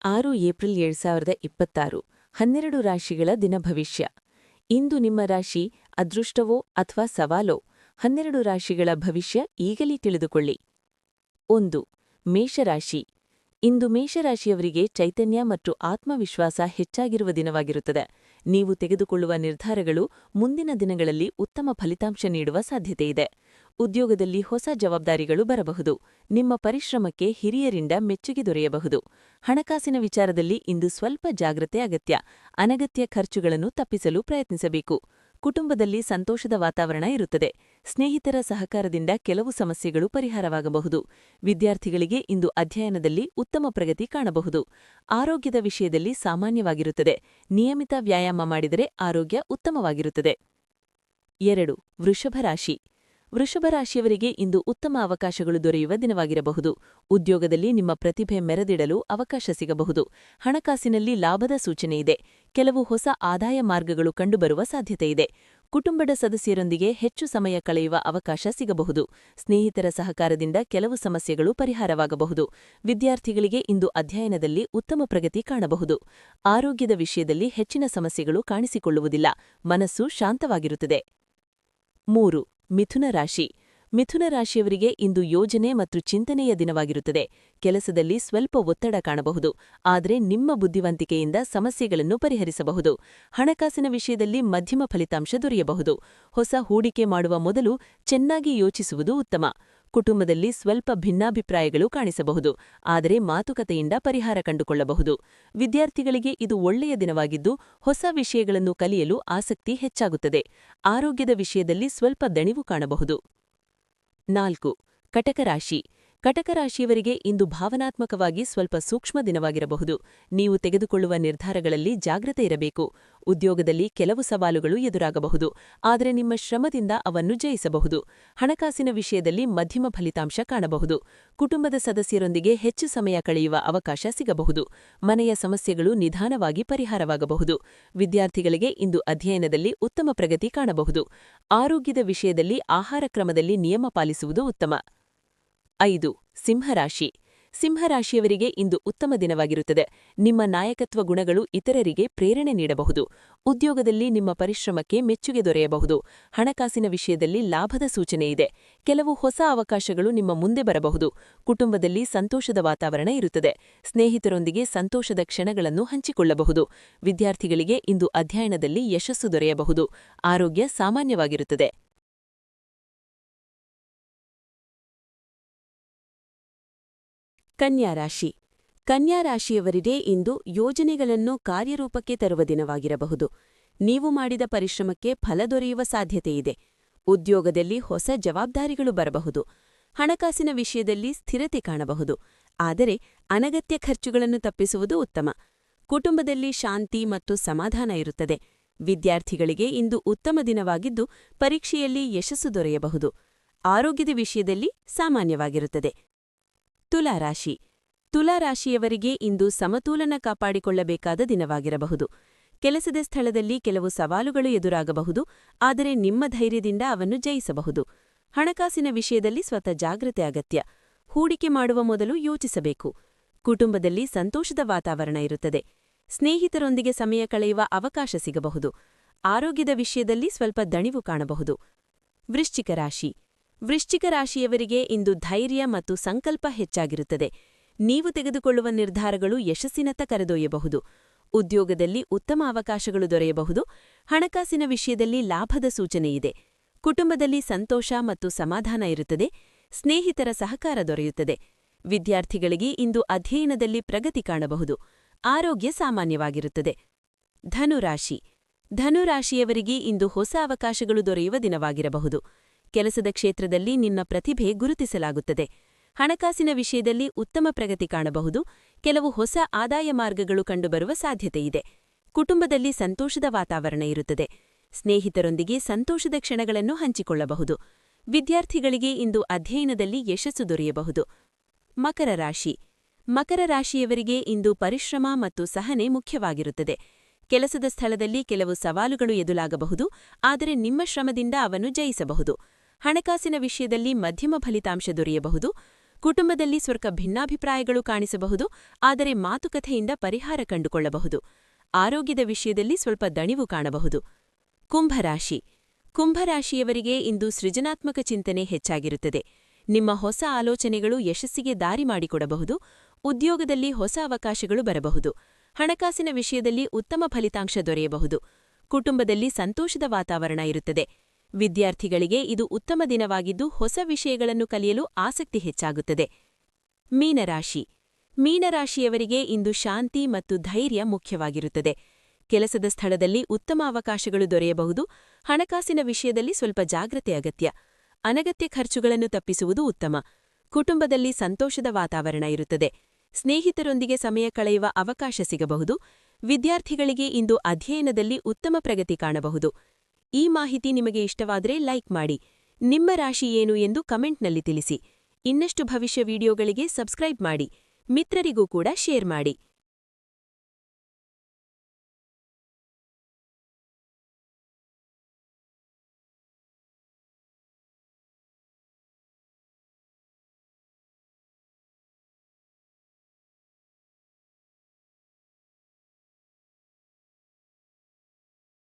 6 April 2026 12 ರಾಶಿಗಳ ದಿನಭವಿಷ್ಯ. ಇಂದು ನಿಮ್ಮ ರಾಶಿ ಅದೃಷ್ಟವೋ ಅಥವಾ ಸವಾಲೋ? 12 ರಾಶಿಗಳ ಭವಿಷ್ಯ ಈಗಲೇ ತಿಳಿದುಕೊಳ್ಳಿ. 1. ಮೇಷರಾಶಿ. ಇಂದು ಮೇಷರಾಶಿಯವರಿಗೆ ಚೈತನ್ಯ ಮತ್ತು ಆತ್ಮವಿಶ್ವಾಸ ಹೆಚ್ಚಾಗಿರುವ ದಿನವಾಗಿರುತ್ತದೆ. ನೀವು ತೆಗೆದುಕೊಳ್ಳುವ ನಿರ್ಧಾರಗಳು ಮುಂದಿನ ದಿನಗಳಲ್ಲಿ ಉತ್ತಮ ಫಲಿತಾಂಶ ನೀಡುವ ಸಾಧ್ಯತೆಯಿದೆ. ಉದ್ಯೋಗದಲ್ಲಿ ಹೊಸ ಜವಾಬ್ದಾರಿಗಳು ಬರಬಹುದು. ನಿಮ್ಮ ಪರಿಶ್ರಮಕ್ಕೆ ಹಿರಿಯರಿಂದ ಮೆಚ್ಚುಗೆ ದೊರೆಯಬಹುದು. ಹಣಕಾಸಿನ ವಿಚಾರದಲ್ಲಿ ಇಂದು ಸ್ವಲ್ಪ ಜಾಗ್ರತೆ ಅಗತ್ಯ. ಅನಗತ್ಯ ಖರ್ಚುಗಳನ್ನು ತಪ್ಪಿಸಲು ಪ್ರಯತ್ನಿಸಬೇಕು. ಕುಟುಂಬದಲ್ಲಿ ಸಂತೋಷದ ವಾತಾವರಣ ಇರುತ್ತದೆ. ಸ್ನೇಹಿತರ ಸಹಕಾರದಿಂದ ಕೆಲವು ಸಮಸ್ಯೆಗಳು ಪರಿಹಾರವಾಗಬಹುದು. ವಿದ್ಯಾರ್ಥಿಗಳಿಗೆ ಇಂದು ಅಧ್ಯಯನದಲ್ಲಿ ಉತ್ತಮ ಪ್ರಗತಿ ಕಾಣಬಹುದು. ಆರೋಗ್ಯದ ವಿಷಯದಲ್ಲಿ ಸಾಮಾನ್ಯವಾಗಿರುತ್ತದೆ. ನಿಯಮಿತ ವ್ಯಾಯಾಮ ಮಾಡಿದರೆ ಆರೋಗ್ಯ ಉತ್ತಮವಾಗಿರುತ್ತದೆ. 2. ವೃಷಭರಾಶಿ. ವೃಷಭರಾಶಿಯವರಿಗೆ ಇಂದು ಉತ್ತಮ ಅವಕಾಶಗಳು ದೊರೆಯುವ ದಿನವಾಗಿರಬಹುದು. ಉದ್ಯೋಗದಲ್ಲಿ ನಿಮ್ಮ ಪ್ರತಿಭೆ ಮೆರೆದಿಡಲು ಅವಕಾಶ ಸಿಗಬಹುದು. ಹಣಕಾಸಿನಲ್ಲಿ ಲಾಭದ ಸೂಚನೆಯಿದೆ. ಕೆಲವು ಹೊಸ ಆದಾಯ ಮಾರ್ಗಗಳು ಕಂಡುಬರುವ ಸಾಧ್ಯತೆಯಿದೆ. ಕುಟುಂಬದ ಸದಸ್ಯರೊಂದಿಗೆ ಹೆಚ್ಚು ಸಮಯ ಕಳೆಯುವ ಅವಕಾಶ ಸಿಗಬಹುದು. ಸ್ನೇಹಿತರ ಸಹಕಾರದಿಂದ ಕೆಲವು ಸಮಸ್ಯೆಗಳು ಪರಿಹಾರವಾಗಬಹುದು. ವಿದ್ಯಾರ್ಥಿಗಳಿಗೆ ಇಂದು ಅಧ್ಯಯನದಲ್ಲಿ ಉತ್ತಮ ಪ್ರಗತಿ ಕಾಣಬಹುದು. ಆರೋಗ್ಯದ ವಿಷಯದಲ್ಲಿ ಹೆಚ್ಚಿನ ಸಮಸ್ಯೆಗಳು ಕಾಣಿಸಿಕೊಳ್ಳುವುದಿಲ್ಲ. ಮನಸ್ಸು ಶಾಂತವಾಗಿರುತ್ತದೆ. 3. ಮಿಥುನ ರಾಶಿ. ಮಿಥುನ ರಾಶಿಯವರಿಗೆ ಇಂದು ಯೋಜನೆ ಮತ್ತು ಚಿಂತನೆಯ ದಿನವಾಗಿರುತ್ತದೆ. ಕೆಲಸದಲ್ಲಿ ಸ್ವಲ್ಪ ಒತ್ತಡ ಕಾಣಬಹುದು. ಆದರೆ ನಿಮ್ಮ ಬುದ್ಧಿವಂತಿಕೆಯಿಂದ ಸಮಸ್ಯೆಗಳನ್ನು ಪರಿಹರಿಸಬಹುದು. ಹಣಕಾಸಿನ ವಿಷಯದಲ್ಲಿ ಮಧ್ಯಮ ಫಲಿತಾಂಶ ದೊರೆಯಬಹುದು. ಹೊಸ ಹೂಡಿಕೆ ಮಾಡುವ ಮೊದಲು ಚೆನ್ನಾಗಿ ಯೋಚಿಸುವುದು ಉತ್ತಮ. ಕುಟುಂಬದಲ್ಲಿ ಸ್ವಲ್ಪ ಭಿನ್ನಾಭಿಪ್ರಾಯಗಳು ಕಾಣಿಸಬಹುದು. ಆದರೆ ಮಾತುಕತೆಯಿಂದ ಪರಿಹಾರ ಕಂಡುಕೊಳ್ಳಬಹುದು. ವಿದ್ಯಾರ್ಥಿಗಳಿಗೆ ಇದು ಒಳ್ಳೆಯ ದಿನವಾಗಿದ್ದು, ಹೊಸ ವಿಷಯಗಳನ್ನು ಕಲಿಯಲು ಆಸಕ್ತಿ ಹೆಚ್ಚಾಗುತ್ತದೆ. ಆರೋಗ್ಯದ ವಿಷಯದಲ್ಲಿ ಸ್ವಲ್ಪ ದಣಿವು ಕಾಣಬಹುದು. 4. ಕಟಕ ರಾಶಿ. ಕಟಕ ರಾಶಿಯವರಿಗೆ ಇಂದು ಭಾವನಾತ್ಮಕವಾಗಿ ಸ್ವಲ್ಪ ಸೂಕ್ಷ್ಮ ದಿನವಾಗಿರಬಹುದು. ನೀವು ತೆಗೆದುಕೊಳ್ಳುವ ನಿರ್ಧಾರಗಳಲ್ಲಿ ಜಾಗ್ರತೆ ಇರಬೇಕು. ಉದ್ಯೋಗದಲ್ಲಿ ಕೆಲವು ಸವಾಲುಗಳು ಎದುರಾಗಬಹುದು. ಆದರೆ ನಿಮ್ಮ ಶ್ರಮದಿಂದ ಅವನ್ನು ಜಯಿಸಬಹುದು. ಹಣಕಾಸಿನ ವಿಷಯದಲ್ಲಿ ಮಧ್ಯಮ ಫಲಿತಾಂಶ ಕಾಣಬಹುದು. ಕುಟುಂಬದ ಸದಸ್ಯರೊಂದಿಗೆ ಹೆಚ್ಚು ಸಮಯ ಕಳೆಯುವ ಅವಕಾಶ ಸಿಗಬಹುದು. ಮನೆಯ ಸಮಸ್ಯೆಗಳು ನಿಧಾನವಾಗಿ ಪರಿಹಾರವಾಗಬಹುದು. ವಿದ್ಯಾರ್ಥಿಗಳಿಗೆ ಇಂದು ಅಧ್ಯಯನದಲ್ಲಿ ಉತ್ತಮ ಪ್ರಗತಿ ಕಾಣಬಹುದು. ಆರೋಗ್ಯದ ವಿಷಯದಲ್ಲಿ ಆಹಾರ ಕ್ರಮದಲ್ಲಿ ನಿಯಮ ಪಾಲಿಸುವುದು ಉತ್ತಮ. 5. ಸಿಂಹರಾಶಿ. ಸಿಂಹರಾಶಿಯವರಿಗೆ ಇಂದು ಉತ್ತಮ ದಿನವಾಗಿರುತ್ತದೆ. ನಿಮ್ಮ ನಾಯಕತ್ವ ಗುಣಗಳು ಇತರರಿಗೆ ಪ್ರೇರಣೆ ನೀಡಬಹುದು. ಉದ್ಯೋಗದಲ್ಲಿ ನಿಮ್ಮ ಪರಿಶ್ರಮಕ್ಕೆ ಮೆಚ್ಚುಗೆ ದೊರೆಯಬಹುದು. ಹಣಕಾಸಿನ ವಿಷಯದಲ್ಲಿ ಲಾಭದ ಸೂಚನೆಯಿದೆ. ಕೆಲವು ಹೊಸ ಅವಕಾಶಗಳು ನಿಮ್ಮ ಮುಂದೆ ಬರಬಹುದು. ಕುಟುಂಬದಲ್ಲಿ ಸಂತೋಷದ ವಾತಾವರಣ ಇರುತ್ತದೆ. ಸ್ನೇಹಿತರೊಂದಿಗೆ ಸಂತೋಷದ ಕ್ಷಣಗಳನ್ನು ಹಂಚಿಕೊಳ್ಳಬಹುದು. ವಿದ್ಯಾರ್ಥಿಗಳಿಗೆ ಇಂದು ಅಧ್ಯಯನದಲ್ಲಿ ಯಶಸ್ಸು ದೊರೆಯಬಹುದು. ಆರೋಗ್ಯ ಸಾಮಾನ್ಯವಾಗಿರುತ್ತದೆ. ಕನ್ಯಾ ರಾಶಿ. ಕನ್ಯಾ ರಾಶಿಯವರಿಗೆ ಇಂದು ಯೋಜನೆಗಳನ್ನು ಕಾರ್ಯರೂಪಕ್ಕೆ ತರುವ ದಿನವಾಗಿರಬಹುದು. ನೀವು ಮಾಡಿದ ಪರಿಶ್ರಮಕ್ಕೆ ಫಲ ದೊರೆಯುವ ಸಾಧ್ಯತೆಯಿದೆ. ಉದ್ಯೋಗದಲ್ಲಿ ಹೊಸ ಜವಾಬ್ದಾರಿಗಳು ಬರಬಹುದು. ಹಣಕಾಸಿನ ವಿಷಯದಲ್ಲಿ ಸ್ಥಿರತೆ ಕಾಣಬಹುದು. ಆದರೆ ಅನಗತ್ಯ ಖರ್ಚುಗಳನ್ನು ತಪ್ಪಿಸುವುದು ಉತ್ತಮ. ಕುಟುಂಬದಲ್ಲಿ ಶಾಂತಿ ಮತ್ತು ಸಮಾಧಾನ ಇರುತ್ತದೆ. ವಿದ್ಯಾರ್ಥಿಗಳಿಗೆ ಇಂದು ಉತ್ತಮ ದಿನವಾಗಿದ್ದು, ಪರೀಕ್ಷೆಯಲ್ಲಿ ಯಶಸ್ಸು ದೊರೆಯಬಹುದು. ಆರೋಗ್ಯದ ವಿಷಯದಲ್ಲಿ ಸಾಮಾನ್ಯವಾಗಿರುತ್ತದೆ. ತುಲಾರಾಶಿ. ತುಲಾರಾಶಿಯವರಿಗೆ ಇಂದು ಸಮತೋಲನ ಕಾಪಾಡಿಕೊಳ್ಳಬೇಕಾದ ದಿನವಾಗಿರಬಹುದು. ಕೆಲಸದ ಸ್ಥಳದಲ್ಲಿ ಕೆಲವು ಸವಾಲುಗಳು ಎದುರಾಗಬಹುದು. ಆದರೆ ನಿಮ್ಮ ಧೈರ್ಯದಿಂದ ಅವನ್ನು ಜಯಿಸಬಹುದು. ಹಣಕಾಸಿನ ವಿಷಯದಲ್ಲಿ ಸ್ವತಃ ಜಾಗ್ರತೆ ಅಗತ್ಯ. ಹೂಡಿಕೆ ಮಾಡುವ ಮೊದಲು ಯೋಚಿಸಬೇಕು. ಕುಟುಂಬದಲ್ಲಿ ಸಂತೋಷದ ವಾತಾವರಣ ಇರುತ್ತದೆ. ಸ್ನೇಹಿತರೊಂದಿಗೆ ಸಮಯ ಕಳೆಯುವ ಅವಕಾಶ ಸಿಗಬಹುದು. ಆರೋಗ್ಯದ ವಿಷಯದಲ್ಲಿ ಸ್ವಲ್ಪ ದಣಿವು ಕಾಣಬಹುದು. ವೃಶ್ಚಿಕ ರಾಶಿ. ವೃಶ್ಚಿಕ ರಾಶಿಯವರಿಗೆ ಇಂದು ಧೈರ್ಯ ಮತ್ತು ಸಂಕಲ್ಪ ಹೆಚ್ಚಾಗಿರುತ್ತದೆ. ನೀವು ತೆಗೆದುಕೊಳ್ಳುವ ನಿರ್ಧಾರಗಳು ಯಶಸ್ಸಿನತ್ತ ಕರೆದೊಯ್ಯಬಹುದು. ಉದ್ಯೋಗದಲ್ಲಿ ಉತ್ತಮ ಅವಕಾಶಗಳು ದೊರೆಯಬಹುದು. ಹಣಕಾಸಿನ ವಿಷಯದಲ್ಲಿ ಲಾಭದ ಸೂಚನೆಯಿದೆ. ಕುಟುಂಬದಲ್ಲಿ ಸಂತೋಷ ಮತ್ತು ಸಮಾಧಾನ ಇರುತ್ತದೆ. ಸ್ನೇಹಿತರ ಸಹಕಾರ ದೊರೆಯುತ್ತದೆ. ವಿದ್ಯಾರ್ಥಿಗಳಿಗೆ ಇಂದು ಅಧ್ಯಯನದಲ್ಲಿ ಪ್ರಗತಿ ಕಾಣಬಹುದು. ಆರೋಗ್ಯ ಸಾಮಾನ್ಯವಾಗಿರುತ್ತದೆ. ಧನುರಾಶಿ. ಧನುರಾಶಿಯವರಿಗೆ ಇಂದು ಹೊಸ ಅವಕಾಶಗಳು ದೊರೆಯುವ ದಿನವಾಗಿರಬಹುದು. ಕೆಲಸದ ಕ್ಷೇತ್ರದಲ್ಲಿ ನಿನ್ನ ಪ್ರತಿಭೆ ಗುರುತಿಸಲಾಗುತ್ತದೆ. ಹಣಕಾಸಿನ ವಿಷಯದಲ್ಲಿ ಉತ್ತಮ ಪ್ರಗತಿ ಕಾಣಬಹುದು. ಕೆಲವು ಹೊಸ ಆದಾಯ ಮಾರ್ಗಗಳು ಕಂಡುಬರುವ ಸಾಧ್ಯತೆಯಿದೆ. ಕುಟುಂಬದಲ್ಲಿ ಸಂತೋಷದ ವಾತಾವರಣ ಇರುತ್ತದೆ. ಸ್ನೇಹಿತರೊಂದಿಗೆ ಸಂತೋಷದ ಕ್ಷಣಗಳನ್ನು ಹಂಚಿಕೊಳ್ಳಬಹುದು. ವಿದ್ಯಾರ್ಥಿಗಳಿಗೆ ಇಂದು ಅಧ್ಯಯನದಲ್ಲಿ ಯಶಸ್ಸು ದೊರೆಯಬಹುದು. ಮಕರ ರಾಶಿ. ಮಕರ ರಾಶಿಯವರಿಗೆ ಇಂದು ಪರಿಶ್ರಮ ಮತ್ತು ಸಹನೆ ಮುಖ್ಯವಾಗಿರುತ್ತದೆ. ಕೆಲಸದ ಸ್ಥಳದಲ್ಲಿ ಕೆಲವು ಸವಾಲುಗಳು ಎದುರಾಗಬಹುದು. ಆದರೆ ನಿಮ್ಮ ಶ್ರಮದಿಂದ ಅವನ್ನು ಜಯಿಸಬಹುದು. ಹಣಕಾಸಿನ ವಿಷಯದಲ್ಲಿ ಮಧ್ಯಮ ಫಲಿತಾಂಶ ದೊರೆಯಬಹುದು. ಕುಟುಂಬದಲ್ಲಿ ಸ್ವಲ್ಪ ಭಿನ್ನಾಭಿಪ್ರಾಯಗಳು ಕಾಣಿಸಬಹುದು, ಆದರೆ ಮಾತುಕತೆಯಿಂದ ಪರಿಹಾರ ಕಂಡುಕೊಳ್ಳಬಹುದು. ಆರೋಗ್ಯದ ವಿಷಯದಲ್ಲಿ ಸ್ವಲ್ಪ ದಣಿವು ಕಾಣಬಹುದು. ಕುಂಭರಾಶಿ. ಕುಂಭರಾಶಿಯವರಿಗೆ ಇಂದು ಸೃಜನಾತ್ಮಕ ಚಿಂತನೆ ಹೆಚ್ಚಾಗಿರುತ್ತದೆ. ನಿಮ್ಮ ಹೊಸ ಆಲೋಚನೆಗಳು ಯಶಸ್ಸಿಗೆ ದಾರಿ ಮಾಡಿಕೊಡಬಹುದು. ಉದ್ಯೋಗದಲ್ಲಿ ಹೊಸ ಅವಕಾಶಗಳು ಬರಬಹುದು. ಹಣಕಾಸಿನ ವಿಷಯದಲ್ಲಿ ಉತ್ತಮ ಫಲಿತಾಂಶ ದೊರೆಯಬಹುದು. ಕುಟುಂಬದಲ್ಲಿ ಸಂತೋಷದ ವಾತಾವರಣ ಇರುತ್ತದೆ. ವಿದ್ಯಾರ್ಥಿಗಳಿಗೆ ಇದು ಉತ್ತಮ ದಿನವಾಗಿದ್ದು ಹೊಸ ವಿಷಯಗಳನ್ನು ಕಲಿಯಲು ಆಸಕ್ತಿ ಹೆಚ್ಚಾಗುತ್ತದೆ. ಮೀನರಾಶಿ. ಮೀನರಾಶಿಯವರಿಗೆ ಇಂದು ಶಾಂತಿ ಮತ್ತು ಧೈರ್ಯ ಮುಖ್ಯವಾಗಿರುತ್ತದೆ. ಕೆಲಸದ ಸ್ಥಳದಲ್ಲಿ ಉತ್ತಮ ಅವಕಾಶಗಳು ದೊರೆಯಬಹುದು. ಹಣಕಾಸಿನ ವಿಷಯದಲ್ಲಿ ಸ್ವಲ್ಪ ಜಾಗ್ರತೆ ಅಗತ್ಯ. ಅನಗತ್ಯ ಖರ್ಚುಗಳನ್ನು ತಪ್ಪಿಸುವುದು ಉತ್ತಮ. ಕುಟುಂಬದಲ್ಲಿ ಸಂತೋಷದ ವಾತಾವರಣ ಇರುತ್ತದೆ. ಸ್ನೇಹಿತರೊಂದಿಗೆ ಸಮಯ ಕಳೆಯುವ ಅವಕಾಶ ಸಿಗಬಹುದು. ವಿದ್ಯಾರ್ಥಿಗಳಿಗೆ ಇಂದು ಅಧ್ಯಯನದಲ್ಲಿ ಉತ್ತಮ ಪ್ರಗತಿ ಕಾಣಬಹುದು. ಈ ಮಾಹಿತಿ ನಿಮಗೆ ಇಷ್ಟವಾದರೆ ಲೈಕ್ ಮಾಡಿ. ನಿಮ್ಮ ರಾಶಿ ಏನು ಎಂದು ಕಮೆಂಟ್ನಲ್ಲಿ ತಿಳಿಸಿ. ಇನ್ನಷ್ಟು ಭವಿಷ್ಯ ವಿಡಿಯೋಗಳಿಗೆ ಸಬ್ಸ್ಕ್ರೈಬ್ ಮಾಡಿ. ಮಿತ್ರರಿಗೂ ಕೂಡ ಶೇರ್ ಮಾಡಿ.